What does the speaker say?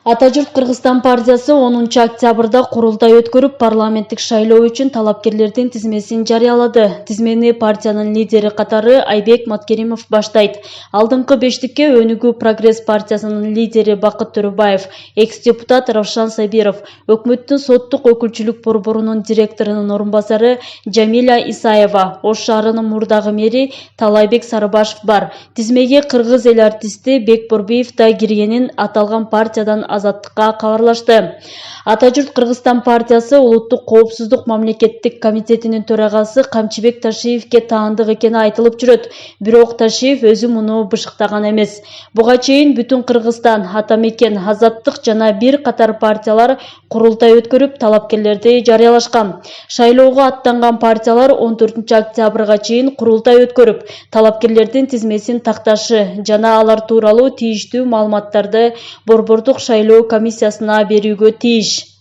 Атажұрт Кыргызстан партиясы 10 октябрда курултай өткөрүп, парламенттик шайлоо үчүн талапкерлердин тизмесин жарыялады. Тизмени партиянын лидери катары Айбек Маткеримов баштайт. Алдыңкы бештикке Өнүгүү Прогресс партиясынын лидери Бакыт Төрөбаев, экс-депутат Равшан Сабиров, өкмөттүн соттук өкүлчүлүк борборунун директорунун орун басары Жамиля Исаева, Ош шаарынын мурдагы мэри Талайбек Сарыбашев бар. Тизмеге кыргыз эл артисти Бекборбиев да киргенин аталган партиядан Азаттыкка кабарлашты. Атажұрт Кыргызстан партиясы улуттук коопсуздук мамлекеттик комитетинин төрагасы Камчыбек Ташиевке таандык экени айтылып жүрөт. Бирок Ташиев өзү муну бышыктаган эмес. Буга чейин бүтүн Кыргызстан, Атамекен, Азаттык жана бир катар партиялар курултай өткөрүп, талапкерлерди жарыялашкан. Шайлоого аттанган партиялар 14 октябрга чейин курултай өткөрүп, талапкерлердин тизмесин такташы жана алар тууралуу тийиштүү маалыматтарды борбордук шайлоо комиссиясына берүүгө тийиш.